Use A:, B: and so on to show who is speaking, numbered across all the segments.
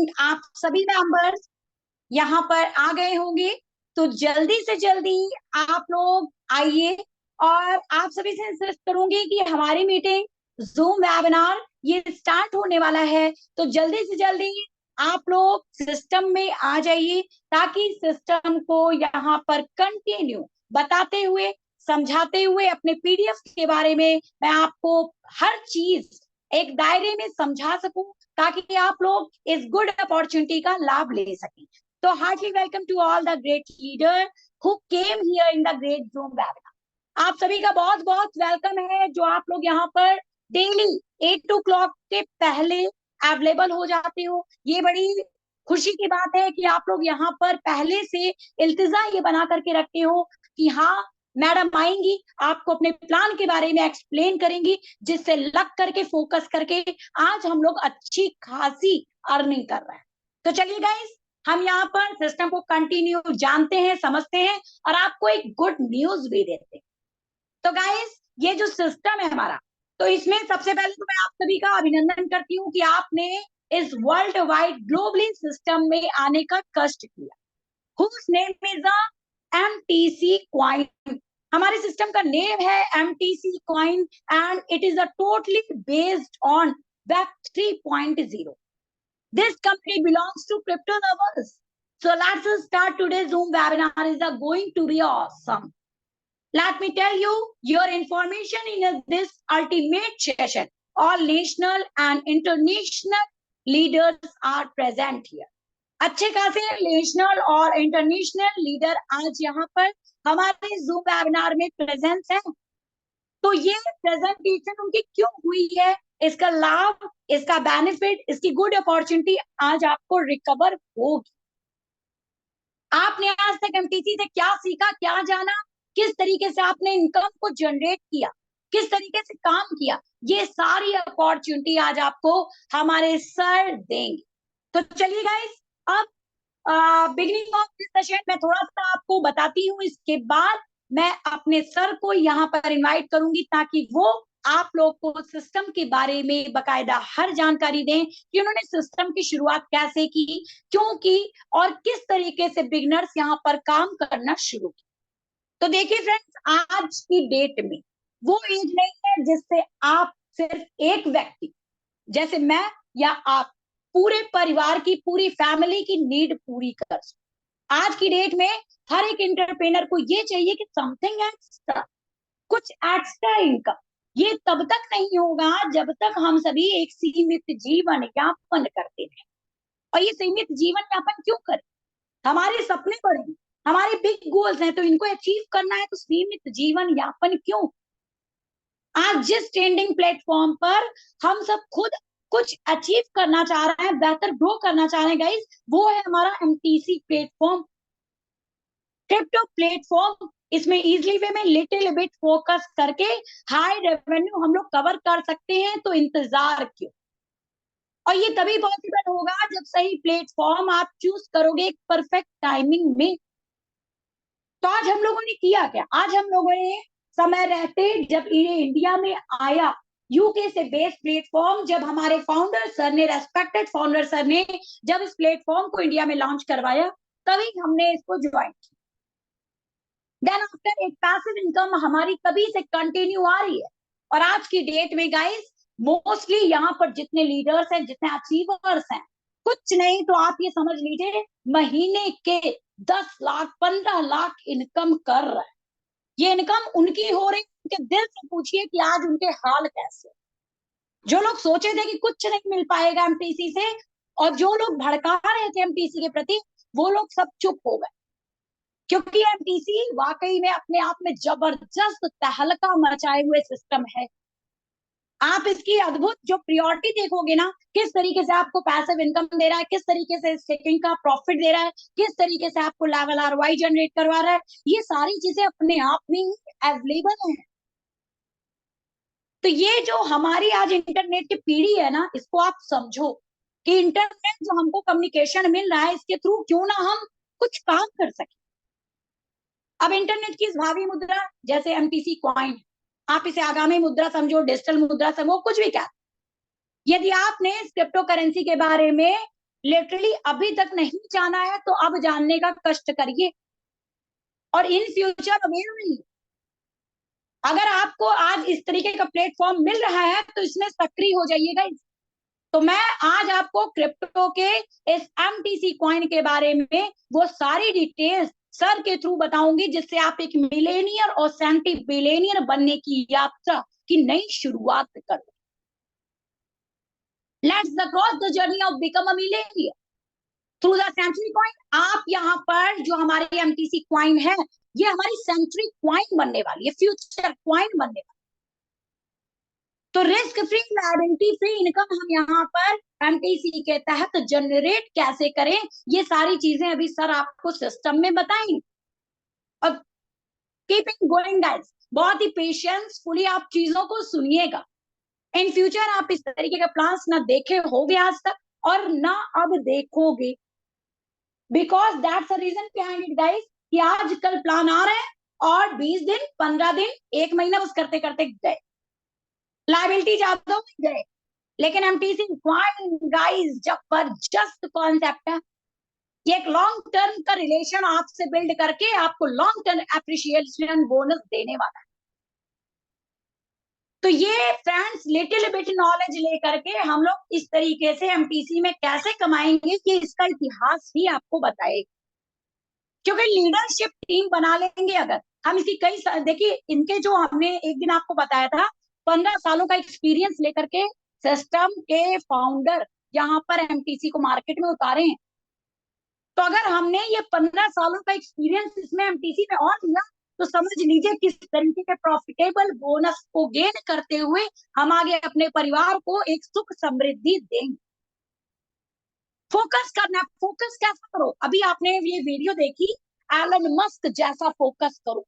A: Think आप सभी members यहाँ पर आ गए होंगे, तो जल्दी से जल्दी आप लोग आइए। और आप सभी से इंसिस्ट करूंगी कि हमारी मीटिंग जूम वेबिनार ये स्टार्ट होने वाला है, तो जल्दी से जल्दी आप लोग सिस्टम में आ जाइए, ताकि सिस्टम को यहाँ पर कंटिन्यू बताते हुए, समझाते हुए, अपने पीडीएफ के बारे में मैं आपको हर चीज एक दायरे में समझा सकूं, ताकि आप लोग इस गुड अपॉर्चुनिटी का लाभ ले सकें। तो heartly welcome to all the great leader who came here in the great Zoom webinar. आप सभी का बहुत बहुत वेलकम है, जो आप लोग यहाँ पर डेली 8 o'clock के पहले अवेलेबल हो जाते हो। ये बड़ी खुशी की बात है कि आप लोग यहाँ पर पहले से इल्तिजा ये बना करके रखते हो कि हाँ मैडम आएंगी, आपको अपने प्लान के बारे में एक्सप्लेन करेंगी, जिससे लग करके फोकस करके आज हम लोग अच्छी खासी अर्निंग कर रहे हैं। तो चलिए गाइस, हम यहाँ पर सिस्टम को कंटिन्यू जानते हैं, समझते हैं और आपको एक गुड न्यूज भी देते हैं। तो गाइस, ये जो सिस्टम है हमारा, तो इसमें सबसे पहले तो मैं आप सभी का अभिनंदन करती हूँ कि आपने इस वर्ल्ड वाइड ग्लोबली सिस्टम में आने का कष्ट किया। Whose name is the MTC coin? हमारे सिस्टम का नेम है MTC coin and it is a totally based on Web 3.0. This company belongs to crypto lovers. So let's start today's Zoom webinar. Is going to be awesome. Let me tell you your information in this ultimate session. All national and international leaders are present here. अच्छे खासे national और international leader आज यहाँ पर हमारे zoom webinar में presence है। तो ये प्रेजेंटेशन उनकी क्यों हुई है, इसका लाभ, इसका बेनिफिट, इसकी गुड अपॉर्चुनिटी आज आपको रिकवर होगी। आपने आज तक एमटीसी से क्या सीखा, क्या जाना, किस तरीके से आपने इनकम को जनरेट किया, किस तरीके से काम किया, ये सारी अपॉर्चुनिटी आज आपको हमारे सर देंगे। तो चलिए गाइस, अब बिगिनिंग ऑफ दिस सेशन मैं थोड़ा सा आपको बताती हूँ, इसके बाद मैं अपने सर को यहाँ पर इनवाइट करूंगी, ताकि वो आप लोग को सिस्टम के बारे में बकायदा हर जानकारी दें कि उन्होंने सिस्टम की शुरुआत कैसे की, क्यों की और किस तरीके से बिगनर्स यहाँ पर काम करना शुरू किया। तो देखिए फ्रेंड्स, आज की डेट में वो एज नहीं है जिससे आप सिर्फ एक व्यक्ति जैसे मैं या आप पूरे परिवार की, पूरी फैमिली की नीड पूरी कर सकते। आज की डेट में हर एक एंटरप्रेन्योर को ये चाहिए कि समथिंग एक्स्ट्रा, कुछ एक्स्ट्रा इनकम। ये तब तक नहीं होगा जब तक हम सभी एक सीमित जीवन यापन करते हैं। और ये सीमित जीवन यापन क्यों करें? हमारे सपने बड़े हैं, हमारे बिग गोल्स हैं, तो इनको अचीव करना है, तो सीमित जीवन यापन क्यों? आज जिस ट्रेंडिंग प्लेटफॉर्म पर हम सब खुद कुछ अचीव करना चाह रहे हैं, बेहतर ग्रो करना चाह रहे हैं गाइस, वो है हमारा एमटीसी प्लेटफॉर्म, क्रिप्टो प्लेटफॉर्म। इसमें इजीली वे में लिटिल बिट फोकस करके हाई रेवेन्यू हम लोग कवर कर सकते हैं, तो इंतजार क्यों? और ये तभी पॉसिबल होगा जब सही प्लेटफॉर्म आप चूज करोगे एक परफेक्ट टाइमिंग में। तो आज हम लोगों ने किया क्या? आज हम लोगों ने समय रहते, जब ये इंडिया में आया, यूके से बेस्ड प्लेटफॉर्म, जब हमारे फाउंडर सर ने, रेस्पेक्टेड फाउंडर सर ने जब इस प्लेटफॉर्म को इंडिया में लॉन्च करवाया, तभी हमने इसको ज्वाइन किया। देन आफ्टर एक पैसिव इनकम हमारी तभी से कंटिन्यू आ रही है। और आज की डेट में गाइस, मोस्टली यहाँ पर जितने लीडर्स हैं, जितने अचीवर्स हैं, कुछ नहीं तो आप ये समझ लीजिए महीने के 10 लाख 15 लाख इनकम कर रहे हैं। ये इनकम उनकी हो रही, उनके दिल से पूछिए कि आज उनके हाल कैसे। जो लोग सोचे थे कि कुछ नहीं मिल पाएगा एमटीसी से, और जो लोग भड़का रहे थे एमटीसी के प्रति, वो लोग सब चुप हो गए, क्योंकि एमटीसी वाकई में अपने आप में जबरदस्त तहलका मचाए हुए सिस्टम है। आप इसकी अद्भुत जो प्रायोरिटी देखोगे ना, किस तरीके से आपको पैसिव इनकम दे रहा है, किस तरीके से स्टेकिंग का प्रॉफिट दे रहा है, किस तरीके से आपको लेवल आरओआई जनरेट करवा रहा है, ये सारी चीजें अपने आप में ही अवेलेबल है। तो ये जो हमारी आज इंटरनेट की पीढ़ी है ना, इसको आप समझो कि इंटरनेट जो हमको कम्युनिकेशन मिल रहा है, इसके थ्रू क्यों ना हम कुछ काम कर सके। अब इंटरनेट की इस भावी मुद्रा जैसे एमटीसी कॉइन, आप इसे आगामी मुद्रा समझो, डिजिटल मुद्रा समझो, कुछ भी क्या। यदि आपने क्रिप्टो करेंसी के बारे में लिटरली अभी तक नहीं जाना है तो अब जानने का कष्ट करिए, और इन फ्यूचर अवेयर रहिए। अगर आपको आज इस तरीके का प्लेटफॉर्म मिल रहा है तो इसमें सक्रिय हो जाइएगा। तो मैं आज आपको क्रिप्टो के इस एमटीसी कॉइन के बारे में वो सारी डिटेल्स सर के थ्रू बताऊंगी, जिससे आप एक मिलेनियर और सेंटी बिलियनियर बनने की यात्रा की नई शुरुआत करो। Let's cross the journey of become a millionaire through the Century Coin. आप यहाँ पर जो हमारी एमटीसी कॉइन है, ये हमारी सेंचुरी कॉइन बनने वाली है, फ्यूचर कॉइन बनने वाली। तो risk free, liability free income हम यहाँ पर एमटीसी के तहत जनरेट कैसे करें, ये सारी चीजें अभी सर आपको सिस्टम में बताएंगे। और कीपिंग गोइंग गाइस, बहुत ही पेशेंसफुली आप चीजों को सुनिएगा। इन फ्यूचर आप इस तरीके का प्लान्स ना देखे होगे आज तक और ना अब देखोगे, because that's the reason behind it guys कि आजकल प्लान आ रहे हैं और 20 दिन 15 दिन 1 महीना बस करते करते गए, लायबिलिटी ज्यादा गए। लेकिन एमटीसी गाइस जबरदस्त कॉन्सेप्ट है, ये एक लॉन्ग टर्म का रिलेशन आपसे बिल्ड करके आपको लॉन्ग टर्म एप्रिशिएशन बोनस देने वाला है। तो ये फ्रेंड्स लिटिल बिट नॉलेज लेकर के हम लोग इस तरीके से एमटीसी में कैसे कमाएंगे, कि इसका इतिहास भी आपको बताएगा। क्योंकि लीडरशिप टीम बना लेंगे अगर हम इसकी कई, देखिए इनके जो हमने एक दिन आपको बताया था 15 सालों का एक्सपीरियंस लेकर के सिस्टम के फाउंडर यहाँ पर एमटीसी को मार्केट में उतारे हैं। तो अगर हमने ये 15 सालों का एक्सपीरियंस इसमें एमटीसी में और लिया तो समझ लीजिए किस तरीके के प्रॉफिटेबल बोनस को गेन करते हुए हम आगे अपने परिवार को एक सुख समृद्धि देंगे। फोकस करना, फोकस कैसा करो, अभी आपने ये वीडियो देखी, एलन मस्क जैसा फोकस करो।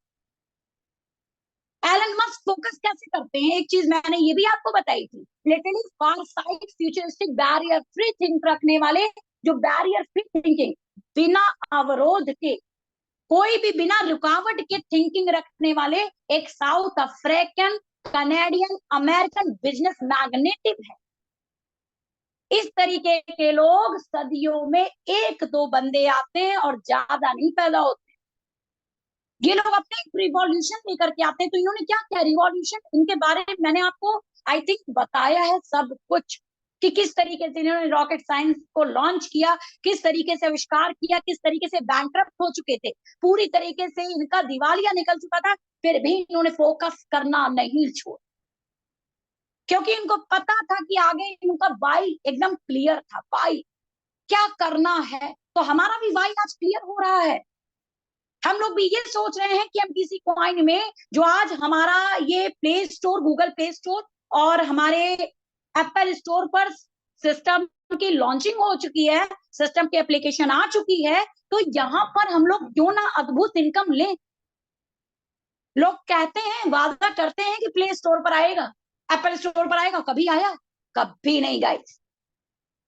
A: एलन मस्क फोकस कैसे करते हैं, एक चीज मैंने ये भी आपको बताई थी, लिटरली फार side futuristic barrier free think रखने वाले, जो बैरियर फ्री थिंकिंग, बिना अवरोध के, कोई भी बिना रुकावट के थिंकिंग रखने वाले एक south African Canadian American business मैग्नेटिव है। इस तरीके के लोग सदियों में 1-2 बंदे आते हैं और ज्यादा नहीं पैदा होते। ये लोग अपने एक रिवॉल्यूशन लेकर के आते हैं। तो इन्होंने क्या किया रिवॉल्यूशन, इनके बारे में मैंने आपको आई थिंक बताया है सब कुछ, कि किस तरीके से इन्होंने रॉकेट साइंस को लॉन्च किया, किस तरीके से आविष्कार किया, किस तरीके से बैंकरप्ट हो चुके थे, पूरी तरीके से इनका दिवालिया निकल चुका था, फिर भी इन्होंने फोकस करना नहीं छोड़ा, क्योंकि इनको पता था कि आगे इनका वाई एकदम क्लियर था, वाई क्या करना है। तो हमारा भी वाई आज क्लियर हो रहा है। हम लोग भी ये सोच रहे हैं कि हम किसी कॉइन में, जो आज हमारा ये play store, Google play store और हमारे एप्पल स्टोर पर सिस्टम की लॉन्चिंग हो चुकी है, सिस्टम की एप्लीकेशन आ चुकी है, तो यहाँ पर हम लोग क्यों ना अद्भुत इनकम लें। लोग कहते हैं, वादा करते हैं कि प्ले स्टोर पर आएगा, एप्पल स्टोर पर आएगा, कभी आया? कभी नहीं गाइस।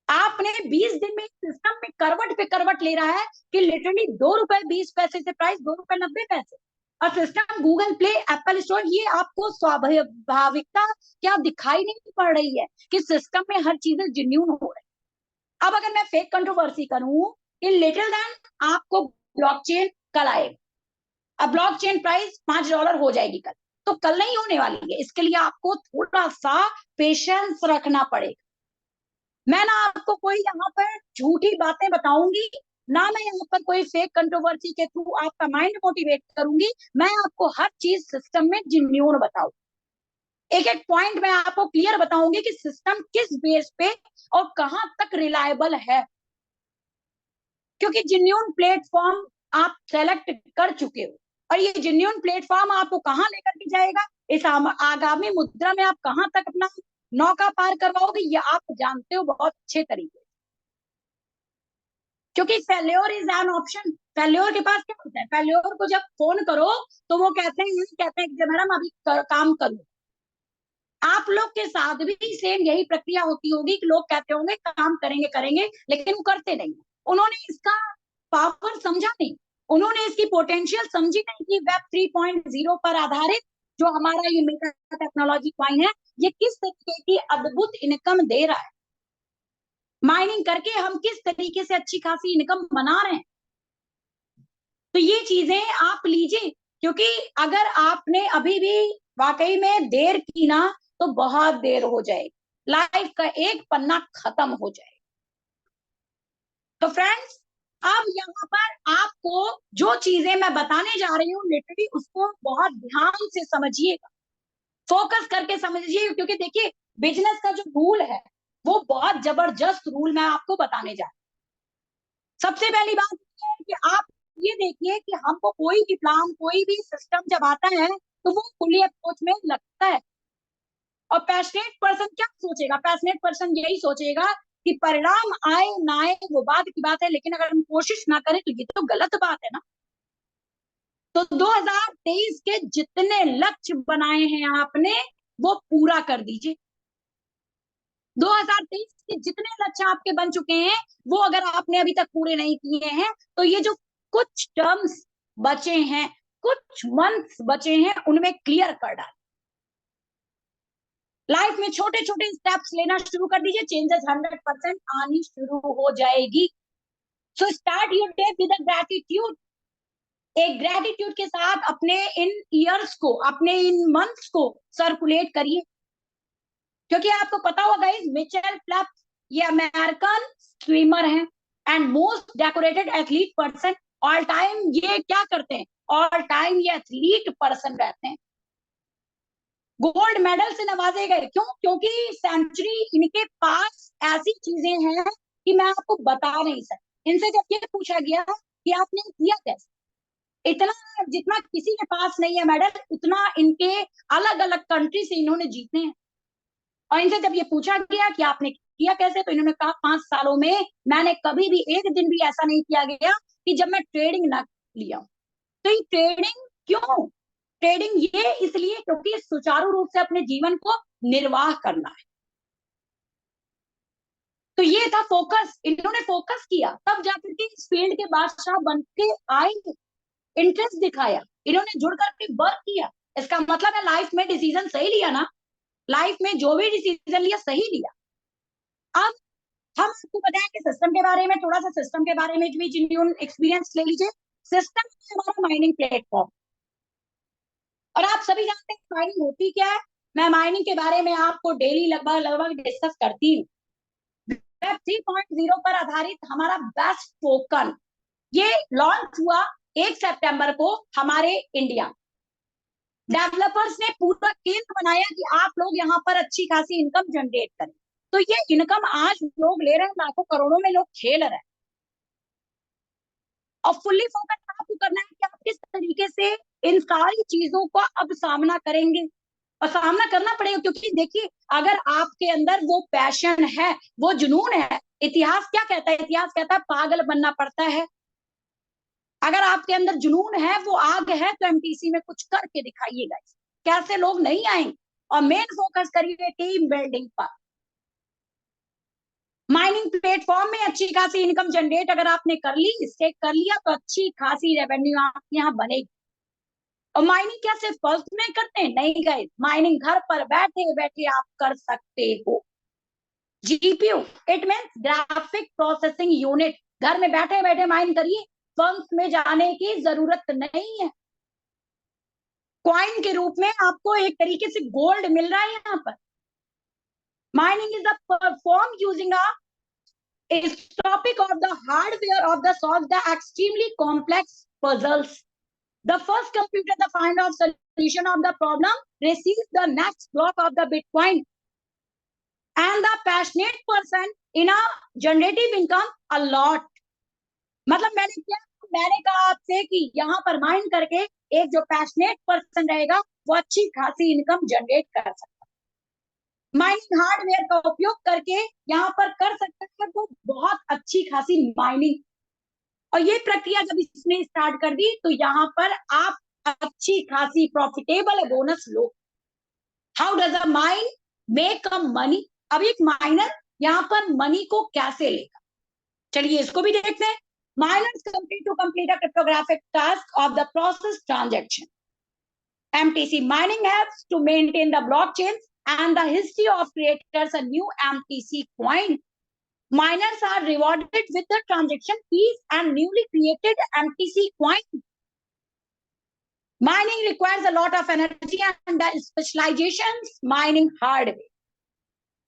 A: आपने 20 दिन में सिस्टम में करवट पे करवट ले रहा है कि लिटरली ₹2.20 से प्राइस ₹2.90, और system Google play Apple store, ये आपको स्वाभाविकता क्या दिखाई नहीं पड़ रही है कि सिस्टम में हर चीजें जेन्युइन हो रही है। अब अगर मैं फेक कंट्रोवर्सी करूं कि लिटिल देन आपको ब्लॉकचेन कल आएगा, अब ब्लॉकचेन प्राइस $5 हो जाएगी कल, तो कल नहीं होने वाली है, इसके लिए आपको थोड़ा सा पेशेंस रखना पड़ेगा। मैं ना आपको कोई यहाँ पर झूठी बातें बताऊंगी, ना मैं यहाँ पर कोई फेक कंट्रोवर्सी के थ्रू आपका माइंड मोटिवेट करूंगी, मैं आपको हर चीज सिस्टम में जेन्युइन बताऊं। एक एक पॉइंट मैं आपको क्लियर बताऊंगी कि सिस्टम किस बेस पे और कहां तक रिलायबल है, क्योंकि जेन्युइन प्लेटफॉर्म आप सेलेक्ट कर चुके हो, और ये जेन्युइन प्लेटफॉर्म आपको कहां लेकर के जाएगा, इस आगामी मुद्रा में आप कहां तक अपना नौका पार करवाओगे, ये आप जानते हो बहुत अच्छे तरीके, क्योंकि failure is an option. Failure के पास क्या होता है, फेल्योर को जब फोन करो तो वो कहते हैं कि मैडम अभी काम करो। आप लोग के साथ भी सेम यही प्रक्रिया होती होगी कि लोग कहते होंगे काम करेंगे करेंगे, लेकिन वो करते नहीं। उन्होंने इसका पावर समझा नहीं, उन्होंने इसकी पोटेंशियल समझी नहीं कि वेब 3.0 पर आधारित जो हमारा ये मेगा टेक्नोलॉजी कॉइन है, ये किस तरीके की अद्भुत इनकम दे रहा है। माइनिंग करके हम किस तरीके से अच्छी खासी इनकम बना रहे हैं। तो ये चीजें आप लीजिए, क्योंकि अगर आपने अभी भी वाकई में देर की ना, तो बहुत देर हो जाएगी, लाइफ का एक पन्ना खत्म हो जाएगा। तो फ्रेंड्स, अब यहाँ पर आपको जो चीजें मैं बताने जा रही हूँ, लिटरली उसको बहुत ध्यान से समझिएगा, फोकस करके समझिए, क्योंकि देखिए बिजनेस का जो रूल है वो बहुत जबरदस्त रूल मैं आपको बताने जा रही हूँ। सबसे पहली बात ये है कि आप ये देखिए कि हमको कोई भी प्लान, कोई भी सिस्टम जब आता है तो वो फुली अप्रोच में लगता है। और पैशनेट पर्सन क्या सोचेगा? पैशनेट पर्सन यही सोचेगा कि परिणाम आए ना आए वो बात की बात है, लेकिन अगर हम कोशिश ना करें तो ये तो गलत बात है ना। तो 2023 के जितने लक्ष्य बनाए हैं आपने, वो पूरा कर दीजिए। 2023 के जितने लक्ष्य आपके बन चुके हैं, वो अगर आपने अभी तक पूरे नहीं किए हैं, तो ये जो कुछ टर्म्स बचे हैं, कुछ मंथ्स बचे हैं, उनमें क्लियर कर डाल। लाइफ में छोटे छोटे स्टेप्स लेना शुरू कर दीजिए, चेंजेस 100% आनी शुरू हो जाएगी। So start your day with a gratitude. एक ग्रैटिट्यूड के साथ अपने इन ईयर्स को, अपने इन मंथ्स को सर्कुलेट करिए, क्योंकि आपको पता होगा गाइस, मिचेल फेल्प्स ये अमेरिकन स्विमर हैं and most decorated athlete person all time. ये क्या करते हैं? ऑल टाइम ये एथलीट पर्सन रहते हैं, गोल्ड मेडल से नवाजे गए। क्यों? क्योंकि सेंचुरी इनके पास ऐसी चीजें हैं कि मैं आपको बता नहीं सकती। इनसे जब ये पूछा गया कि आपने किया कैसे, इतना जितना किसी के पास नहीं है मेडल, उतना इनके अलग अलग कंट्री से इन्होंने जीते हैं। और इनसे जब ये पूछा गया कि आपने किया कैसे, तो इन्होंने कहा 5 सालों में मैंने कभी भी एक दिन भी ऐसा नहीं किया गया कि जब मैं ट्रेडिंग ना लिया। तो ये ट्रेडिंग क्यों? ट्रेडिंग ये इसलिए क्योंकि सुचारू रूप से अपने जीवन को निर्वाह करना है। तो ये था फोकस, इन्होंने फोकस किया, तब जाकर के इस फील्ड के बादशाह बन के आए, इंटरेस्ट दिखाया, इन्होंने जुड़ करके वर्क किया। इसका मतलब है लाइफ में डिसीजन सही लिया ना, लाइफ में जो भी डिसीजन लिया सही लिया। अब हम आपको बताएंगे सिस्टम के बारे में, थोड़ा सा सिस्टम के बारे में भी जिन्होंने एक्सपीरियंस ले लीजिए। सिस्टम हमारा माइनिंग प्लेटफॉर्म, और आप सभी जानते हैं माइनिंग होती क्या है। मैं माइनिंग के बारे में आपको डेली लगभग लगभग डिस्कस करती हूँ। वेब 3.0 पर आधारित हमारा बेस्ट टोकन ये लॉन्च हुआ 1 सितंबर को हमारे इंडिया। डेवलपर्स ने पूरा केंद्र बनाया कि आप लोग यहाँ पर अच्छी खासी इनकम जनरेट करें। तो ये इनकम आज लोग ले रहे हैं, लाखों करोड़ों में लोग खेल रहे हैं। और फुल्ली फोकस आपको करना है कि आप किस तरीके से इन सारी चीजों का अब सामना करेंगे। और सामना करना पड़ेगा, क्योंकि देखिए अगर आपके अंदर वो पैशन है, वो जुनून है, इतिहास क्या कहता है? इतिहास कहता है पागल बनना पड़ता है। अगर आपके अंदर जुनून है, वो आग है, तो एमटीसी में कुछ करके दिखाइएगा। कैसे लोग नहीं आएंगे। और मेन फोकस करिए टीम बिल्डिंग पर। माइनिंग प्लेटफॉर्म में अच्छी खासी इनकम जनरेट अगर आपने कर ली, इससे कर लिया, तो अच्छी खासी रेवेन्यू आपके यहाँ बनेगी। और माइनिंग क्या सिर्फ पर्स में करते हैं? नहीं गाइस, माइनिंग घर पर बैठे बैठे आप कर सकते हो। GPU it means graphic processing unit, घर में बैठे बैठे माइन करिए, फर्म्स में जाने की जरूरत नहीं है। कॉइन के रूप में आपको एक तरीके से गोल्ड मिल रहा है यहाँ पर। Mining is the perform using a topic of the hardware of the solve the extremely complex puzzles. The first computer to find out solution of the problem receives the next block of the Bitcoin. And the passionate person in a generative income a lot. मतलब मैंने क्या, मैंने कहा आपसे कि यहाँ पर mind करके एक जो पैशनेट पर्सन रहेगा वो अच्छी खासी इनकम जनरेट कर सकता है। माइनिंग हार्डवेयर का उपयोग करके यहाँ पर कर सकता है वो बहुत अच्छी खासी माइनिंग। और ये प्रक्रिया जब इसने स्टार्ट कर दी, तो यहाँ पर आप अच्छी खासी profitable bonus low. How does a mine make a money? अब एक माइनर यहाँ पर मनी को कैसे लेगा, चलिए इसको भी देखते हैं। Miners complete a cryptographic task of the process transaction. MTC mining helps to maintain the blockchains and the history of creators a new MTC coin. Miners are rewarded with the transaction fees and newly created MTC coin. Mining requires a lot of energy and specializations mining hardware.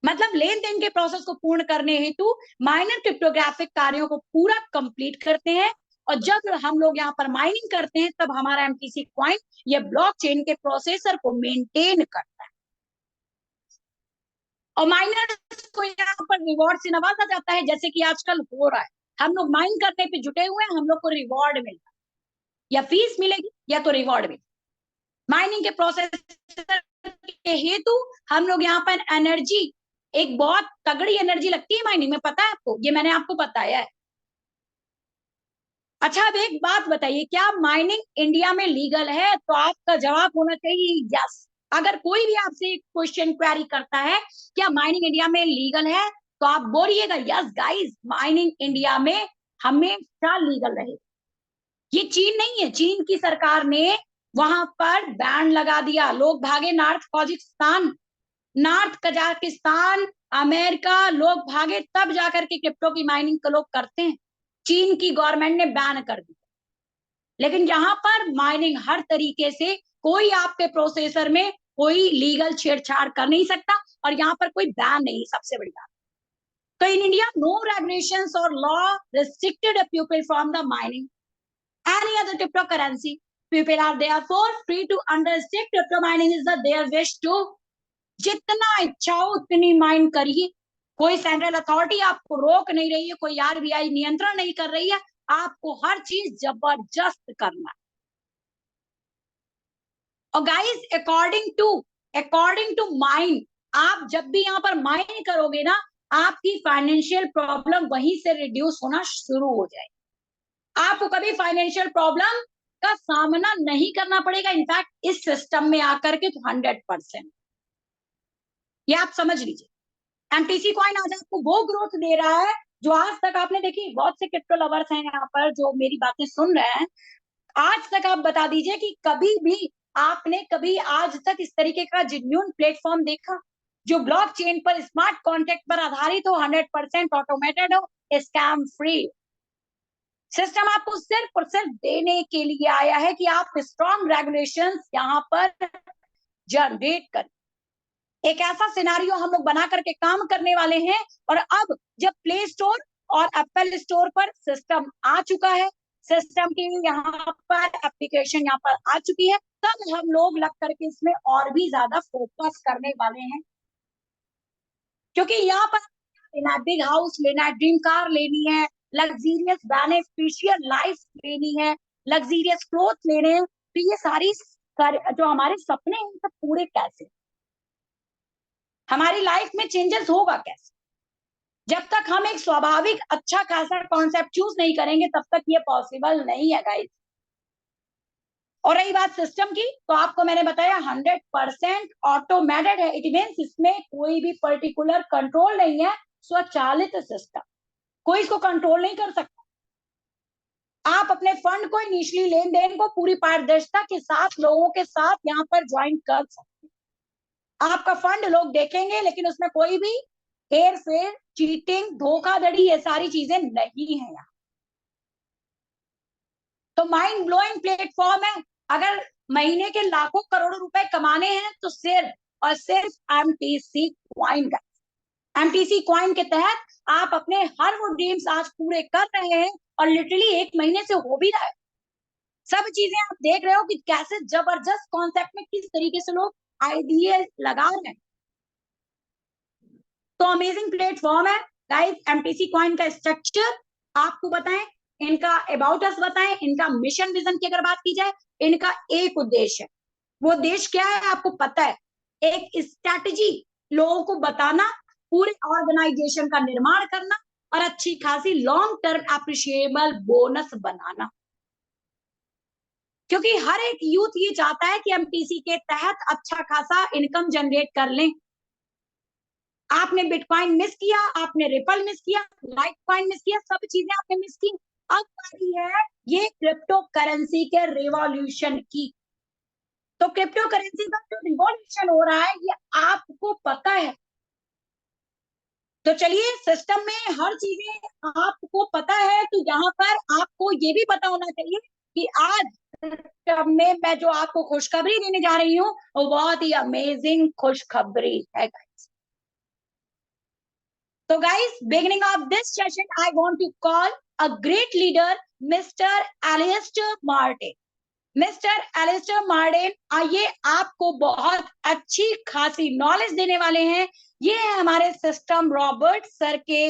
A: मतलब लेन then के process को पूर्ण करने हेतु minor cryptographic कार्यों को पूरा complete करते हैं, और जब हम लोग यहाँ पर माइनिंग करते हैं तब हमारा एमटीसी कॉइन ये ब्लॉकचेन के प्रोसेसर को मेंटेन करता है, और माइनर्स को यहाँ पर रिवॉर्ड से नवाजा जाता है, जैसे कि आजकल हो रहा है। हम लोग माइन करने पे जुटे हुए हैं, हम लोग को रिवॉर्ड मिलता है, या फीस मिलेगी या तो रिवॉर्ड मिलेगी। माइनिंग के प्रोसेस के हेतु हम लोग यहाँ पर एनर्जी, एक बहुत तगड़ी एनर्जी लगती है माइनिंग में, पता है आपको, ये मैंने आपको बताया है। अच्छा, अब एक बात बताइए, क्या माइनिंग इंडिया में लीगल है? तो आपका जवाब होना चाहिए यस। अगर कोई भी आपसे क्वेश्चन क्वेरी करता है क्या माइनिंग इंडिया में लीगल है, तो आप बोलिएगा यस गाइस, माइनिंग इंडिया में हमेशा लीगल रहे। ये चीन नहीं है, चीन की सरकार ने वहां पर बैन लगा दिया, लोग भागे north Kazakhstan, north Kazakhstan, America, लोग भागे तब जाकर के क्रिप्टो की माइनिंग को लोग करते हैं। चीन की गवर्नमेंट ने बैन कर दिया, लेकिन यहाँ पर माइनिंग हर तरीके से, कोई आपके प्रोसेसर में कोई लीगल छेड़छाड़ कर नहीं सकता, और यहाँ पर कोई बैन नहीं, सबसे बड़ी बात। तो इन इंडिया नो रेगुलेशंस और law restricted people from the mining any other cryptocurrency. People are therefore free to understand crypto mining is their wish to, जितना इच्छा हो उतनी माइन करिए, कोई सेंट्रल अथॉरिटी आपको रोक नहीं रही है, कोई आरबीआई नियंत्रण नहीं कर रही है, आपको हर चीज जबरदस्त करना। और गाइस, अकॉर्डिंग टू माइन, आप जब भी यहाँ पर माइन करोगे ना, आपकी फाइनेंशियल प्रॉब्लम वहीं से रिड्यूस होना शुरू हो जाए, आपको कभी फाइनेंशियल प्रॉब्लम का सामना नहीं करना पड़ेगा। इनफैक्ट इस सिस्टम में आकर के तो 100%, ये आप समझ लीजिए। एमटीसी कॉइन आज आपको वो ग्रोथ दे रहा है जो आज तक आपने देखी। बहुत से क्रिप्टो लवर्स हैं यहाँ पर जो मेरी बातें सुन रहे हैं, आज तक आप बता दीजिए कि कभी भी आपने कभी आज तक इस तरीके का जेन्युइन प्लेटफॉर्म देखा जो ब्लॉकचेन पर स्मार्ट कॉन्ट्रैक्ट पर आधारित हो, 100% ऑटोमेटेड हो, स्कैम फ्री। सिस्टम आपको सिर्फ और सिर्फ देने के लिए आया है कि आप स्ट्रॉन्ग रेगुलेशंस यहाँ पर जनरेट करें। एक ऐसा सिनारियो हम लोग बना करके काम करने वाले हैं, और अब जब प्ले स्टोर और एप्पल स्टोर पर सिस्टम आ चुका है, सिस्टम की यहाँ पर एप्लीकेशन यहाँ पर आ चुकी है, तब हम लोग लग करके इसमें और भी ज्यादा फोकस करने वाले हैं, क्योंकि यहाँ पर लेना है, बिग हाउस लेना है, ड्रीम कार लेनी है, लग्जीरियस बेनिफिशियल लाइफ लेनी है, लग्जीरियस क्लोथ लेने हैं, तो ये सारी जो हमारे सपने हैं सब पूरे कैसे, हमारी लाइफ में चेंजेस होगा कैसे? जब तक हम एक स्वाभाविक अच्छा खासा कॉन्सेप्ट चूज नहीं करेंगे तब तक ये पॉसिबल नहीं है गाइस। और रही बात सिस्टम की, तो आपको मैंने बताया 100% ऑटोमेटेड है। इट मीन्स इसमें कोई भी पर्टिकुलर कंट्रोल नहीं है, स्वचालित सिस्टम, कोई इसको कंट्रोल नहीं कर सकता। आप अपने फंड को, इनिशियली लेन देन को पूरी पारदर्शिता के साथ लोगों के साथ यहाँ पर ज्वाइन कर सकते हैं। आपका फंड लोग देखेंगे, लेकिन उसमें कोई भी हेर फेर, चीटिंग, धोखाधड़ी, ये सारी चीजें नहीं है यहाँ। तो माइंड ब्लोइंग प्लेटफॉर्म है। अगर महीने के लाखों करोड़ों रुपए कमाने हैं तो सिर्फ और सिर्फ एमटीसी क्वाइन का, एमटीसी क्वाइन के तहत आप अपने हर वो ड्रीम्स आज पूरे कर रहे हैं, और लिटरली 1 महीने से हो भी रहा है। सब चीजें आप देख रहे हो कि कैसे जबरदस्त कॉन्सेप्ट में किस तरीके से लोग आइडिया लगा रहे हैं। तो अमेजिंग प्लेटफॉर्म है गाइस। एमटीसी कॉइन का स्ट्रक्चर आपको बताएं, इनका अबाउट अस बताएं, इनका मिशन विजन की अगर बात की जाए, इनका एक उद्देश्य है। वो उद्देश्य क्या है आपको पता है? एक स्ट्रैटेजी लोगों को बताना, पूरे ऑर्गेनाइजेशन का निर्माण करना, और अच्छी खासी लॉन्ग टर्म अप्रिशिएबल बोनस बनाना। क्योंकि हर एक यूथ ये चाहता है कि एमटीसी के तहत अच्छा खासा इनकम जनरेट कर लें। आपने बिटकॉइन मिस किया, आपने रिपल मिस किया, लाइट कॉइन मिस किया, सब चीजें आपने मिस की। अब बारी है ये क्रिप्टो करेंसी के रिवॉल्यूशन की। तो क्रिप्टो करेंसी का जो रिवॉल्यूशन हो रहा है ये आपको पता है। तो चलिए, सिस्टम में हर चीजें आपको पता है, तो यहाँ पर आपको ये भी पता होना चाहिए कि आज सिस्टम में मैं जो आपको खुशखबरी देने जा रही हूँ वो बहुत ही अमेजिंग खुशखबरी है गाइस। तो guys, beginning of this session I want to call a great leader Mr Alistair Martin. Mr Alistair Martin आइए, आपको बहुत अच्छी खासी नॉलेज देने वाले हैं। ये है हमारे सिस्टम रॉबर्ट सर के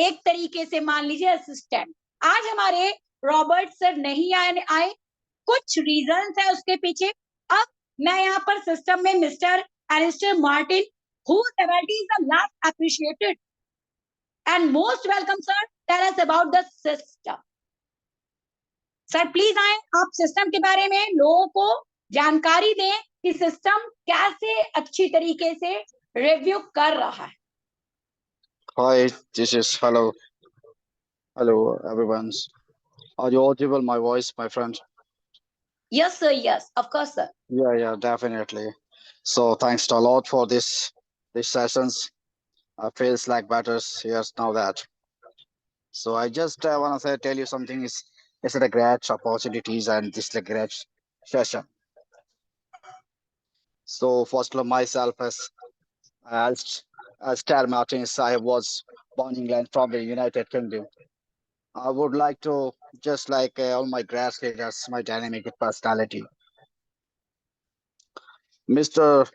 A: एक तरीके से मान लीजिए असिस्टेंट। आज हमारे रॉबर्ट सर नहीं आए, कुछ रीजन है उसके पीछे। अब मैं यहाँ पर सिस्टम में Mr Alistair Martin, whose abilities are not appreciated and most welcome sir, tell us about the system। Sir please आए, आप सिस्टम के बारे में लोगों को जानकारी दें कि सिस्टम कैसे अच्छी तरीके से रिव्यू कर रहा है।
B: Hi, this is hello everyone. Are you audible my voice, my friend?
A: Yes sir, yes of course sir.
B: Yeah, definitely. So thanks a lot for this sessions. Feels like better years now that. So I just want to tell you something is it a great opportunities and this is a great session. So first of all, myself as Star Martins, I was born in England from the United Kingdom. I would like to just like all my grass leaders, my dynamic personality. Mr.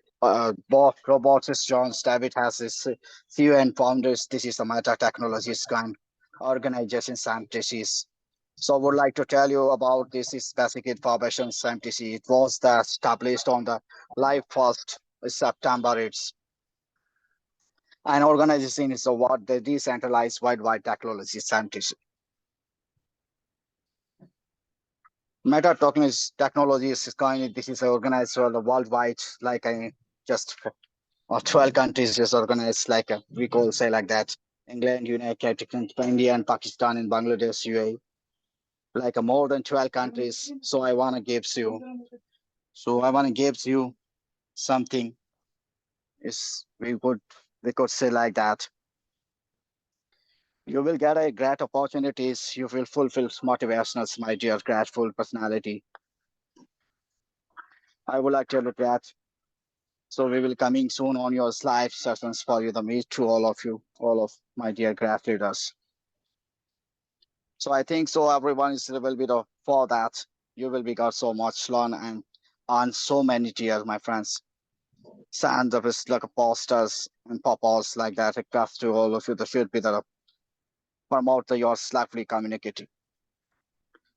B: Bob Robotics Jones David has his CEO and founders. This is the Meta Technologies kind organization SAMTCs. So I would like to tell you about this is basic information SAMTC. It was that established on the live 1st September. It's an organization is what the decentralized worldwide technology SAMTC. Meta technology is kind. This is organized worldwide, like just or 12 countries just organized like we call say like that. England, United Kingdom, India, and Pakistan, and Bangladesh, UAE, like more than 12 countries. So I want to give you something. Is we could say like that. You will get a great opportunities. You will fulfill motivational, my dear, grateful personality. I would like to look at. So we will coming soon on your live sessions for you to meet to all of my dear graph leaders. So I think so everyone is will be the for that. You will be got so much learn and on so many tiers, my friends. Send the like posters and pop-ups like that across to all of you. The should be the promote the your lively community.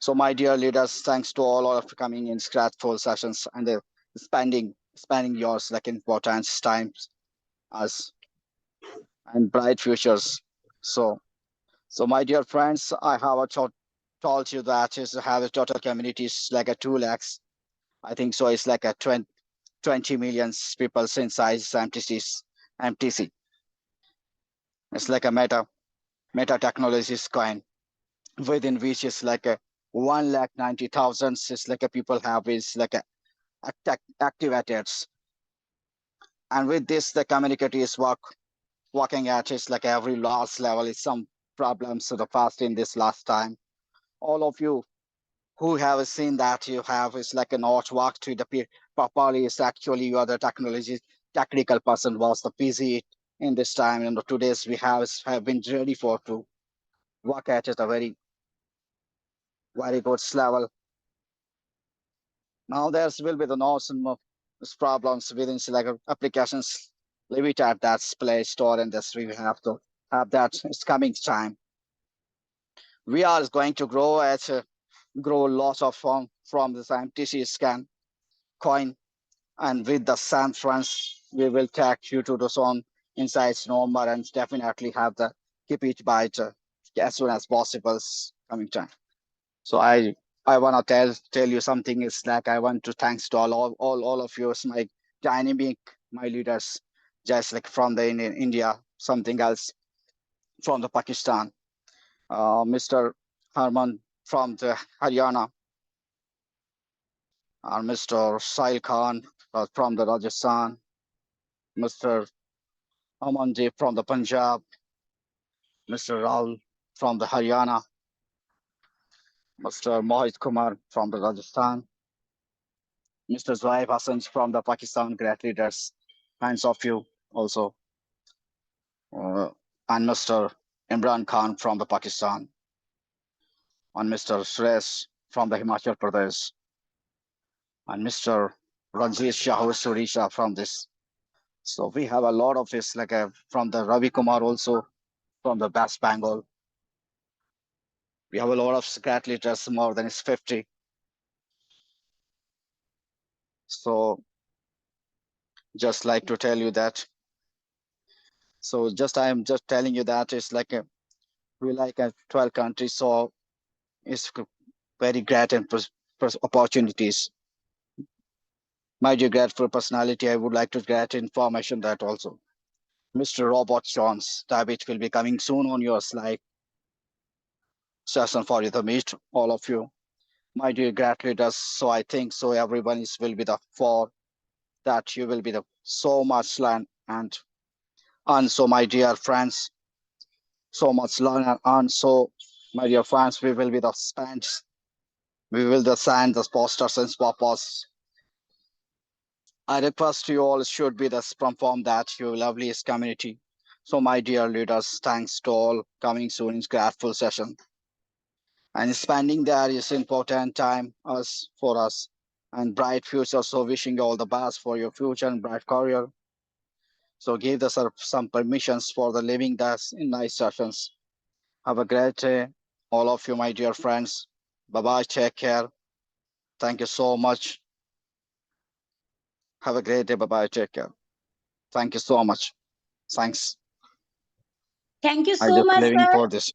B: So my dear leaders, thanks to all of you coming in scratchful sessions and spending yours like important times as and bright futures. So so my dear friends, I have told you that is have a total community is like a 2 lakhs. I think so. It's like a 20 million people inside MTC. It's like a meta technologies coin within which is like a 1,90,000 is like a people have is like a activated. And with this, the community is working at is like every last level is some problems to the past in this last time. All of you who have seen that you have is like a not work to the properly is actually you are the technical person was the busy in this time and today's we have been ready for to work at a very good level. Now there's will be the no some of these problems within like applications leave it at that play store and this we have to have that it's coming time. We are going to grow at grow lots of from this MTC scan coin. And with the San Francisco, we will take you to the zone inside November and definitely have the keep it by it as soon as possible coming time. So I wanna tell you something. It's like I want to thanks to all of you, my dynamic my leaders, just like from the in India, something else from the Pakistan, Mr. Harman from the Haryana, Mr. Sahil Khan from the Rajasthan, Mr. Amandeep from the Punjab, Mr. Rahul from the Haryana, Mr. Mohit Kumar from the Rajasthan, Mr. Zoaib Hassan from the Pakistan, great leaders. Hands off you also. And Mr. Imran Khan from the Pakistan, and Mr. Suresh from the Himachal Pradesh, and Mr. Ranjit Shahu Surisha from this. So we have a lot of this, like from the Ravi Kumar also from the West Bengal. We have a lot of great leaders, more than 50. So just like to tell you that. So I am just telling you that it's like we like 12 countries, so it's very great and opportunities. My dear grateful personality, I would like to get information that also. Mr. Robert Jones, David will be coming soon on your slide session for you to meet all of you. My dear great leaders, so I think so everyone is will be the for that you will be the so much learn and so my dear friends, so much learn and so my dear friends, we will be the spends, we will the send the posters and purpose. I request you all should be the from that your loveliest community. So my dear leaders, thanks to all coming soon in grateful session. And spending there is important time us for us and bright future. So wishing you all the best for your future and bright career. So give us some permissions for the living that in nice sessions. Have a great day, all of you, my dear friends. Bye bye. Take care. Thank you so much. Have a great day. Bye bye. Take care. Thank you so much. Thanks.
A: Thank you
B: I
A: so
B: just
A: much,
B: living
A: sir.
B: for this.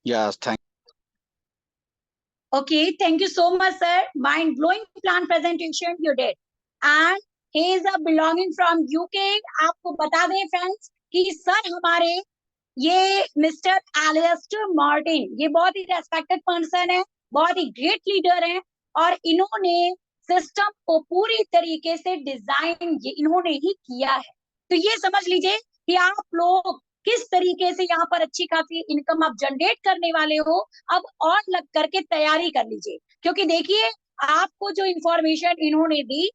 B: Yes, thank
A: Okay, thank you so much, sir. Mind blowing plan presentation you did. And he is a belonging from UK. आपको बता दें friends कि sir हमारे ये mister Alistair Martin ये बहुत ही respected person है, बहुत ही ग्रेट लीडर हैं और इन्होंने सिस्टम को पूरी तरीके से डिजाइन इन्होंने ही किया है। तो ये समझ लीजिए कि आप लोग किस तरीके से यहाँ पर अच्छी खासी इनकम आप जनरेट करने वाले हो, अब और लग करके तैयारी कर लीजिए, क्योंकि देखिए आपको जो इंफॉर्मेशन इन्होंने दी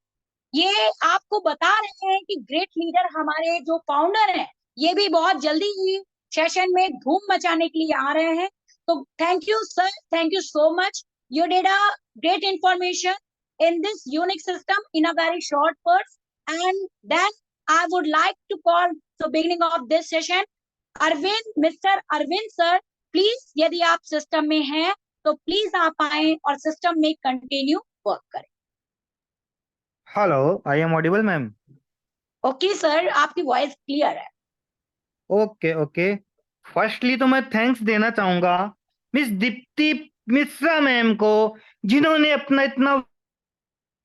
A: ये आपको बता रहे हैं कि ग्रेट लीडर हमारे जो फाउंडर हैं ये भी बहुत जल्दी ही सेशन में धूम मचाने के लिए आ रहे हैं। तो thank you sir, thank you so much, you did a great information in this unique system in a very short words. And then I would like to call the beginning of this session Arvind, Mr Arvind sir, please यदि आप system में हैं तो please आप आए और system में continue work करें।
C: Hello, I am audible ma'am?
A: Okay sir, आपकी वॉइस क्लियर है।
C: ओके ओके, फर्स्टली तो मैं थैंक्स देना चाहूंगा मिस दीप्ति मिश्रा मैम को, जिन्होंने अपना इतना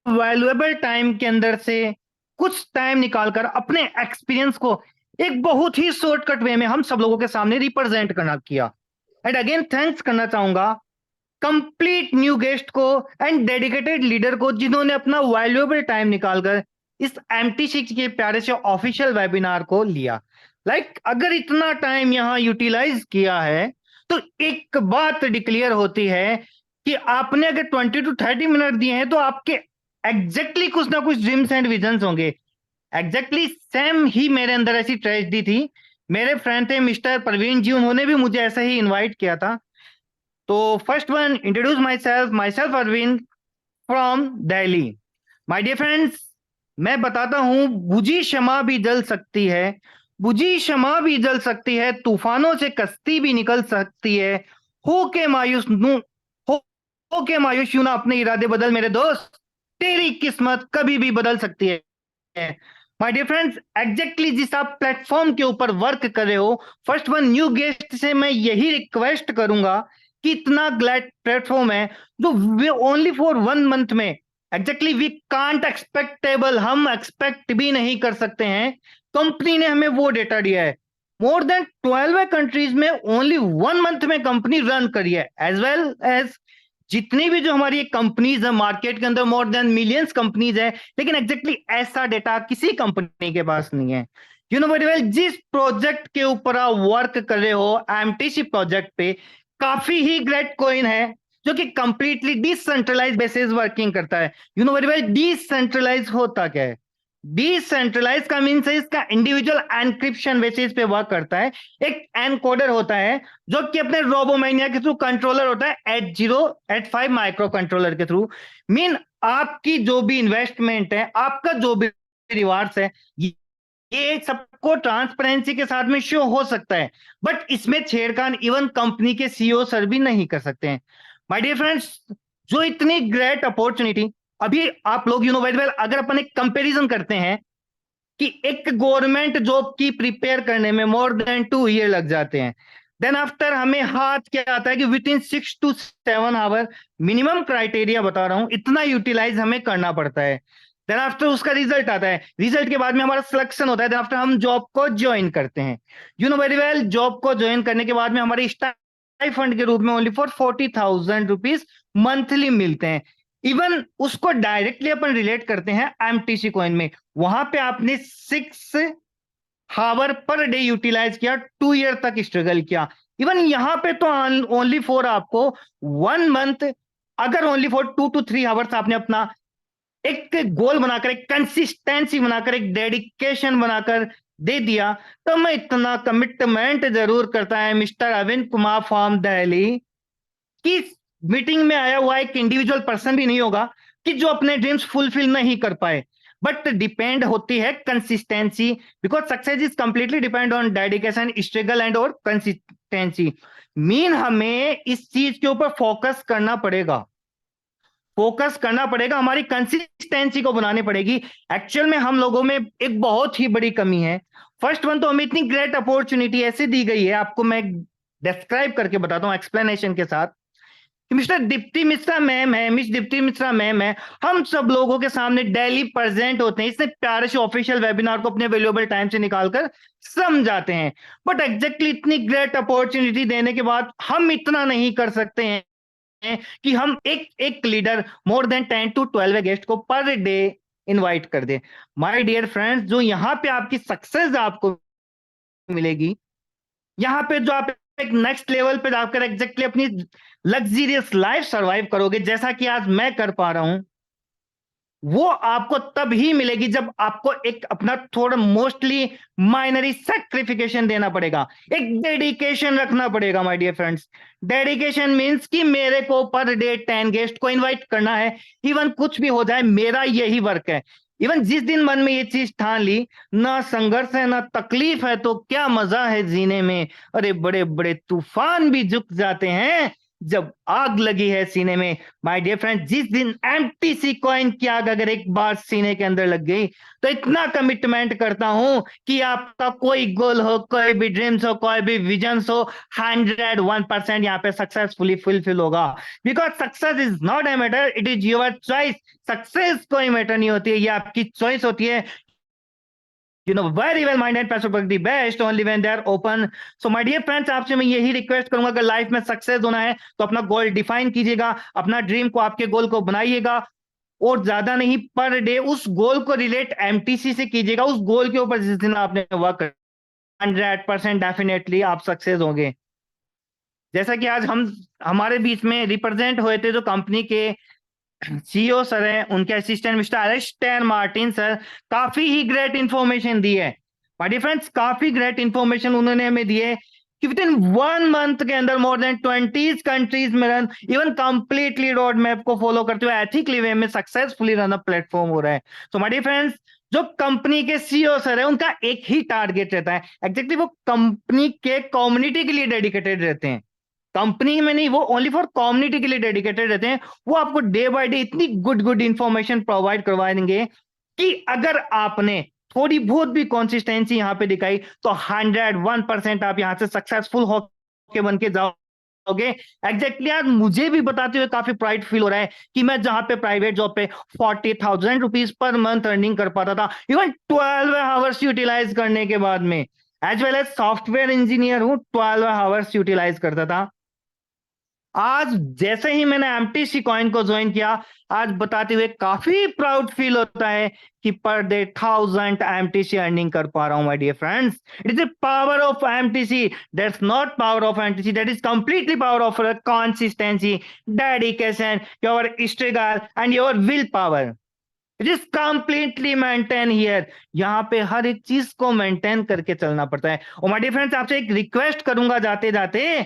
C: वैल्यूएबल टाइम के अंदर से कुछ टाइम निकालकर अपने एक्सपीरियंस को एक बहुत ही शॉर्टकट वे में हम सब लोगों के सामने रिप्रेजेंट करना किया। एंड अगेन थैंक्स करना चाहूंगा कंप्लीट न्यू गेस्ट को एंड डेडिकेटेड लीडर को, जिन्होंने अपना वैल्यूएबल टाइम निकालकर इस MT6 के प्यारे से ऑफिशियल वेबिनार को लिया। अगर इतना टाइम यहाँ यूटिलाइज किया है तो एक बात डिक्लेयर होती है कि आपने अगर 20 to 30 मिनट दिए हैं तो आपके एग्जैक्टली कुछ ना कुछ ड्रीम्स एंड विजन्स होंगे। एग्जैक्टली सेम ही मेरे अंदर ऐसी ट्रेजेडी थी। मेरे फ्रेंड थे मिस्टर प्रवीण जी, उन्होंने भी मुझे ऐसा ही इन्वाइट किया था। तो first one, introduce my self Arvind from Delhi. My dear friends, मैं बताता हूं, बुझी शमा भी जल सकती है, बुझी शमा भी जल सकती है, तूफानों से कश्ती भी निकल सकती है। हो के मायूस यूं ना अपने इरादे बदल मेरे दोस्त, तेरी किस्मत कभी भी बदल सकती है। माय डियर फ्रेंड्स, एग्जैक्टली जिस आप प्लेटफॉर्म के ऊपर वर्क कर रहे हो, फर्स्ट वन न्यू गेस्ट से मैं यही रिक्वेस्ट करूंगा कि इतना ग्लैड प्लेटफॉर्म है जो ओनली फॉर 1 मंथ में एग्जैक्टली वी कांट एक्सपेक्टेबल, हम एक्सपेक्ट भी नहीं कर सकते हैं। कंपनी ने हमें वो डेटा दिया है, मोर देन 12 कंट्रीज में ओनली 1 मंथ में कंपनी रन करी है। एज वेल एज जितनी भी जो हमारी कंपनीज है मार्केट के अंदर, मोर देन मिलियंस कंपनीज है, लेकिन एग्जैक्टली ऐसा डेटा किसी कंपनी के पास नहीं है। यू नो वेरी वेल, जिस प्रोजेक्ट के ऊपर आप वर्क कर रहे हो एमटीसी प्रोजेक्ट पे, काफी ही ग्रेट कॉइन है जो कि कंप्लीटली डिसेंट्रलाइज बेसिस वर्किंग करता है। You know very well, decentralize होता क्या है? डिसेंट्रलाइज का मीन्स है इसका इंडिविजुअल एनक्रिप्शन बेसिस पे वर्क करता है। एक एनकोडर होता है जो कि अपने रोबोमैनिया के थ्रू कंट्रोलर होता है H0 H5 माइक्रो कंट्रोलर के थ्रू। मीन आपकी जो भी इन्वेस्टमेंट है, आपका जो भी रिवार्ड्स है, ये सबको ट्रांसपेरेंसी के साथ में शो हो सकता है, बट इसमें छेड़खानी इवन कंपनी के सीईओ सर भी नहीं कर सकते हैं। माय डियर फ्रेंड्स, जो इतनी ग्रेट अपॉर्चुनिटी अभी आप लोग यू नो वेरी वेल, अगर अपन एक कंपैरिजन करते हैं कि एक गवर्नमेंट जॉब की प्रिपेयर करने में मोर देन 2 ईयर लग जाते हैं, देन आफ्टर हमें हाथ क्या आता है कि within 6 to 7 hour, minimum criteria बता रहा हूं, इतना यूटिलाइज हमें करना पड़ता है। देन आफ्टर उसका रिजल्ट आता है, रिजल्ट के बाद में हमारा सिलेक्शन होता है, देन आफ्टर हम जॉब को ज्वाइन करते हैं। You know very well, job को ज्वाइन करने के बाद में हमारे स्टाइपेंड के रूप में ओनली फॉर 40,000 रुपीज मंथली मिलते हैं। इवन उसको डायरेक्टली अपन रिलेट करते हैं एमटीसी कॉइन में, वहां पे आपने 6 हावर पर डे यूटिलाइज किया, 2 ईयर तक स्ट्रगल किया। इवन यहां पे तो ओनली फॉर आपको 1 मंथ, अगर ओनली फॉर 2 to 3 आवर्स आपने अपना एक गोल बनाकर, एक कंसिस्टेंसी बनाकर, एक डेडिकेशन बनाकर दे दिया, तो मैं इतना कमिटमेंट जरूर करता है मिस्टर अरविंद कुमार फ्रॉम दिल्ली कि मीटिंग में आया हुआ एक इंडिविजुअल पर्सन भी नहीं होगा कि जो अपने ड्रीम्स फुलफिल नहीं कर पाए, बट डिपेंड होती है consistency, because success is completely depend on dedication, struggle and और कंसिस्टेंसी। मीन हमें इस चीज के ऊपर फोकस करना पड़ेगा, फोकस करना पड़ेगा, हमारी कंसिस्टेंसी को बनानी पड़ेगी। एक्चुअल में हम लोगों में एक बहुत ही बड़ी कमी है। फर्स्ट वन तो हमें इतनी ग्रेट अपॉर्चुनिटी ऐसे दी गई है, आपको मैं डिस्क्राइब करके बताता हूं एक्सप्लेनेशन के साथ, कि मिस्टर दीप्ति मिश्रा मैम है, मिस दीप्ति मिश्रा मैम है, हम सब लोगों के सामने डेली प्रेजेंट होते हैं, इसने प्यारे से ऑफिशियल वेबिनार को अपने वैल्यूएबल टाइम से निकालकर समझाते हैं, बट एग्जैक्टली इतनी ग्रेट अपॉर्चुनिटी देने के बाद हम इतना नहीं कर सकते हैं कि हम एक leader more than 10 to 12 guest को पर डे इनवाइट कर दे। माय डियर फ्रेंड्स, जो यहाँ पे आपकी सक्सेस आपको मिलेगी, यहाँ पे जो आप एक नेक्स्ट लेवल पे जाकर एग्जैक्टली अपनी लग्जरियस लाइफ सर्वाइव करोगे, जैसा कि आज मैं कर पा रहा हूं, वो आपको तब ही मिलेगी जब आपको एक अपना थोड़ा मोस्टली माइनरी सैक्रिफिकेशन देना पड़ेगा, एक डेडिकेशन रखना पड़ेगा। My dear friends, dedication means कि मेरे को पर डे 10 गेस्ट को इनवाइट करना है, इवन कुछ भी हो जाए मेरा यही वर्क है। इवन जिस दिन मन में ये चीज ठान ली, ना संघर्ष है ना तकलीफ है, तो क्या मजा है जीने में। अरे बड़े बड़े तूफान भी झुक जाते हैं जब आग लगी है सीने में। माय डियर फ्रेंड, जिस दिन एमटीसी कॉइन की आग अगर एक बार सीने के अंदर लग गई, तो इतना कमिटमेंट करता हूं कि आपका कोई गोल हो, कोई भी ड्रीम्स हो, कोई भी विजन्स हो, 101% यहाँ पे सक्सेसफुली फुलफिल होगा। Because success is not a matter, it is your choice. Success कोई मैटर नहीं होती है, ये आपकी चॉइस होती है। You know very well mind and passion work the best only when they are open. So my dear friends, आपसे मैं यही रिक्वेस्ट करूंगा, अगर लाइफ में सक्सेस होना है तो अपना गोल डिफाइन कीजिएगा, अपना ड्रीम को, आपके गोल को बनाइएगा, और ज्यादा नहीं, पर डे उस गोल को रिलेट एमटीसी से कीजिएगा। उस गोल के ऊपर जिस दिन आपने वर्क 100% डेफिनेटली आप सक्सेस होंगे। जैसा कि आज हम हमारे बीच में रिप्रेजेंट हुए थे जो कंपनी के सीईओ सर हैं, उनके assistant mister Alastair Martin sir, काफी ही ग्रेट इंफॉर्मेशन दी है। माय डियर फ्रेंड्स, काफी ग्रेट इंफॉर्मेशन उन्होंने हमें दी है कि विद इन 1 मंथ के अंदर मोर देन 20 कंट्रीज में run, even completely road map को फॉलो करते हुए एथिकली वे में सक्सेसफुली रन अप प्लेटफॉर्म हो रहा है। सो माय डियर फ्रेंड्स, जो कंपनी के सीईओ सर है, उनका एक ही टारगेट रहता है, एग्जैक्टली वो कंपनी के कम्युनिटी के लिए डेडिकेटेड रहते हैं, कंपनी में नहीं, वो ओनली फॉर कम्युनिटी के लिए डेडिकेटेड रहते हैं। वो आपको डे बाय डे इतनी गुड इंफॉर्मेशन प्रोवाइड करवा देंगे कि अगर आपने थोड़ी बहुत भी कंसिस्टेंसी यहाँ पे दिखाई, तो 101% आप यहाँ से सक्सेसफुल होके बन के जाओगे। एग्जैक्टली आज मुझे भी बताते हुए काफी प्राइड फील हो रहा है कि मैं जहां पे प्राइवेट जॉब पे 40,000 रुपीज पर मंथ अर्निंग कर पाता था, इवन 12 आवर्स यूटिलाइज करने के बाद में, as well as software engineer हूं, 12 आवर्स यूटिलाइज करता था, आज जैसे ही मैंने एमटीसी कॉइन को ज्वाइन किया, आज बताते हुए काफी प्राउड फील होता है कि पर डे 1000 एमटीसी अर्निंग कर पा रहा हूं my dear friends. It is the power of MTC, that's not power of MTC, that is completely power of consistency, dedication, your struggle and your will power. It is completely maintain here. यहाँ पे हर एक चीज को maintain करके चलना पड़ता है। और माय डियर फ्रेंड्स, आपसे एक रिक्वेस्ट करूंगा जाते जाते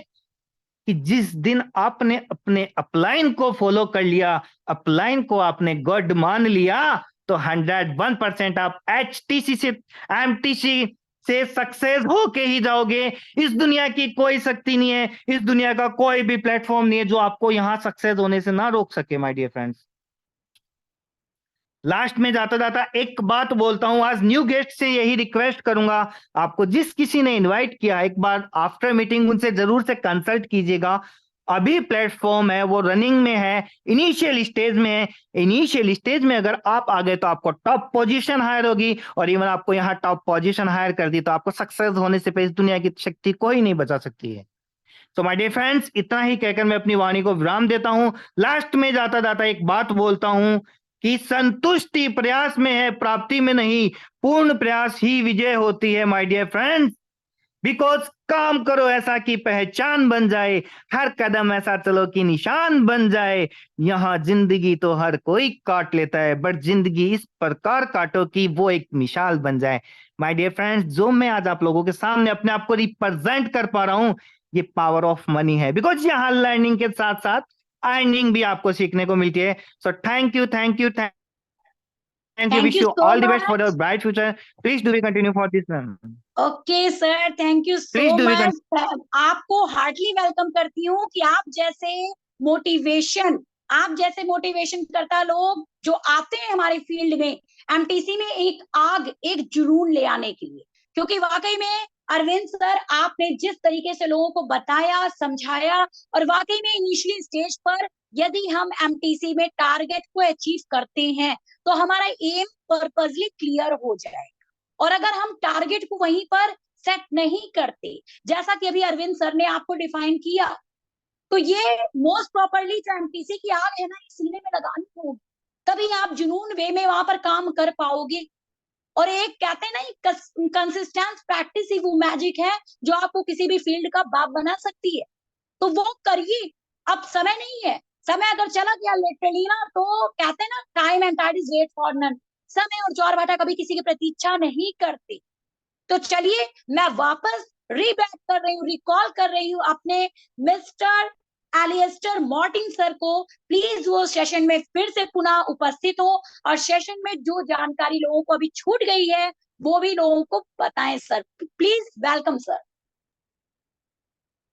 C: कि जिस दिन आपने अपने अपलाइन को फॉलो कर लिया, अपलाइन को आपने गॉड मान लिया, तो 101% आप एचटीसी से एमटीसी से सक्सेस होके ही जाओगे। इस दुनिया की कोई शक्ति नहीं है, इस दुनिया का कोई भी प्लेटफॉर्म नहीं है जो आपको यहां सक्सेस होने से ना रोक सके माय डियर फ्रेंड्स। लास्ट में जाता जाता एक बात बोलता हूं, आज न्यू गेस्ट से यही रिक्वेस्ट करूंगा, आपको जिस किसी ने इनवाइट किया एक बार आफ्टर मीटिंग उनसे जरूर से कंसल्ट कीजिएगा। अभी प्लेटफॉर्म है वो रनिंग में है, इनिशियल स्टेज में है। इनिशियल स्टेज में अगर आप आ गए तो आपको टॉप पोजीशन हायर होगी, और इवन आपको यहाँ टॉप पोजीशन हायर कर दी तो आपको सक्सेस होने से पहले इस दुनिया की शक्ति कोई नहीं बचा सकती है। तो माय डियर फ्रेंड्स, इतना ही कहकर मैं अपनी वाणी को विराम देता हूं। लास्ट में जाता जाता एक बात बोलता हूं कि संतुष्टि प्रयास में है, प्राप्ति में नहीं। पूर्ण प्रयास ही विजय होती है माय डियर फ्रेंड्स। बिकॉज काम करो ऐसा कि पहचान बन जाए, हर कदम ऐसा चलो कि निशान बन जाए। यहाँ जिंदगी तो हर कोई काट लेता है, बट जिंदगी इस प्रकार काटो कि वो एक मिसाल बन जाए। माय डियर फ्रेंड्स, जो मैं आज आप लोगों के सामने अपने आप को रिप्रेजेंट कर पा रहा हूं, ये पावर ऑफ मनी है। बिकॉज यहाँ लर्निंग के साथ साथ अर्निंग भी आपको सीखने को मिलती है। So thank you, thank you, thank you,
A: Thank
C: wish
A: you
C: you
A: so
C: all the best for
A: much.
C: Your bright future. Please do we continue for this one.
A: Okay sir, thank you
C: please
A: so
C: do we
A: much. आपको heartly welcome करती हूँ कि motivation आप जैसे motivation करता लोग जो आते हैं हमारे फील्ड में, एमटीसी में एक आग, एक जुनून ले आने के लिए। क्योंकि वाकई में अरविंद सर, आपने जिस तरीके से लोगों को बताया, समझाया, और वाकई में इनिशियली स्टेज पर यदि हम एमटीसी में टारगेट को अचीव करते हैं तो हमारा एम पर्पसली क्लियर हो जाए। और अगर हम टारगेट को वहीं पर सेट नहीं करते, जैसा कि अभी अरविंद सर ने आपको डिफाइन किया, तो ये मोस्ट प्रॉपरली जो एमटीसी की आग है ना, ये सीने में लगानी होगी, तभी आप जुनून वे में वहां पर काम कर पाओगे। और एक कहते हैं ना, कंसिस्टेंट प्रैक्टिस ही वो मैजिक है जो आपको किसी भी फील्ड का बाप बना सकती है। तो वो करिए। अब समय नहीं है, समय अगर चला गया लिटरली ना, तो कहते हैं ना, time and tide is wait for none. समय और ज्वार भाटा कभी किसी की प्रतीक्षा नहीं करते। तो चलिए, मैं वापस रीबैक कर रही हूँ, रिकॉल कर रही हूँ अपने मिस्टर एलियस्टर मॉर्टिन सर को। प्लीज वो सेशन में फिर से पुनः उपस्थित हो, और सेशन में जो जानकारी लोगों को अभी छूट गई है वो भी लोगों को बताएं sir. Please welcome sir.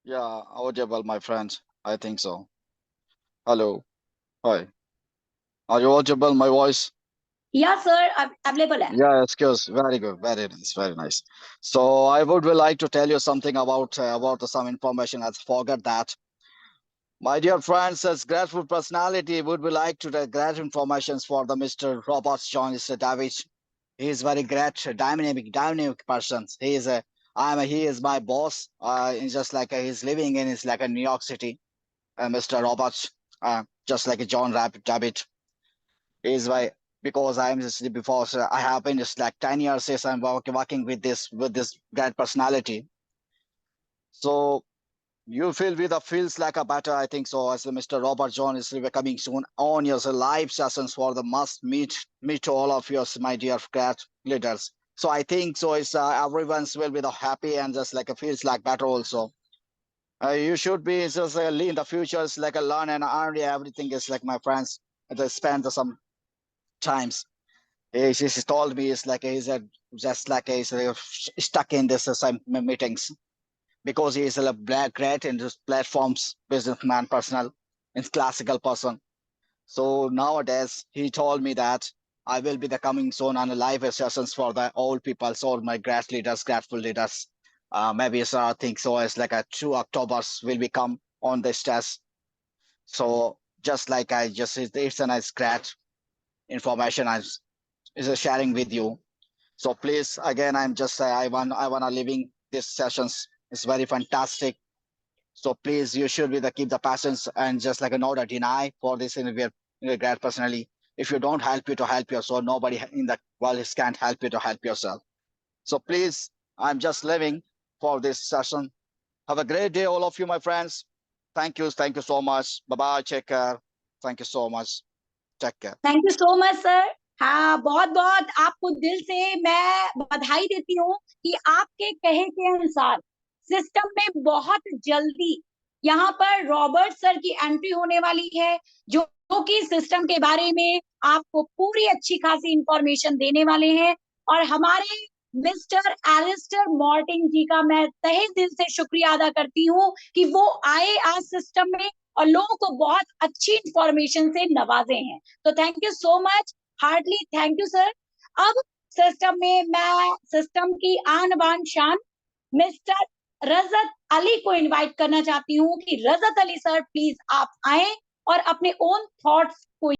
B: Yeah, audible, my friends. I think so. Hello. Hi. Are you audible, my voice?
A: या सर, अवेलेबल है।
B: Yeah, excuse. Very good. Very nice. Very nice. So I would like to tell you something about some information. I forgot that. My dear friends, as grateful personality, would we like to get informations for the Mr. Robert John David. He is very great, dynamic person. He is my boss. He's just like he's living in is like a New York City. Mr. Robert, just like a John David. Is my because I'm just before I have been just like 10 years since I'm working with this great personality. So you feel with the feels like a better, I think so. As Mr. Robert John is coming soon on your live sessions for the must meet to all of yours, my dear great leaders. So I think so. It's everyone's will be the happy and just like it feels like better also. You should be just in the future. It's like a learn and earn. Everything is like my friends. They spend some times. She told me it's like he's just like he's stuck in this some meetings because he is a black great in just platforms, businessman, personal, and classical person. So nowadays he told me that I will be the coming soon on a live sessions for the old people, so my great leaders, grateful leaders. Maybe so I think so. It's like a 2 Octobers will become on this test. So just like it's a nice great information I is sharing with you. So please again, I'm just I wanna living these sessions. It's very fantastic. So please, you should be keep the patience and just like not a deny for this in your grad personally. If you don't help you to help yourself, nobody in the world can't help you to help yourself. So please, I'm just living for this session. Have a great day, all of you, my friends. Thank you so much. Bye bye. Take care. Thank you so much. Take care.
A: Thank you so much sir. हाँ, बहुत बहुत आपको दिल से मैं बधाई देती हूँ कि आपके कहे के अनुसार सिस्टम में बहुत जल्दी यहाँ पर रॉबर्ट सर की एंट्री होने वाली है, जो कि सिस्टम के बारे में आपको पूरी अच्छी खासी इंफॉर्मेशन देने वाले हैं। और हमारे मिस्टर एलिस्टर मॉर्टिन जी का मैं तहे दिल से शुक्रिया अदा करती हूँ कि वो आए आज सिस्टम में और लोगों को बहुत अच्छी इंफॉर्मेशन से नवाजे हैं। तो thank you so much, hardly thank you sir. अब सिस्टम में मैं सिस्टम की आन बान शान मिस्टर रजत अली को इनवाइट करना चाहती हूँ कि रजत अली सर प्लीज आप आए और अपने ओन थॉट्स को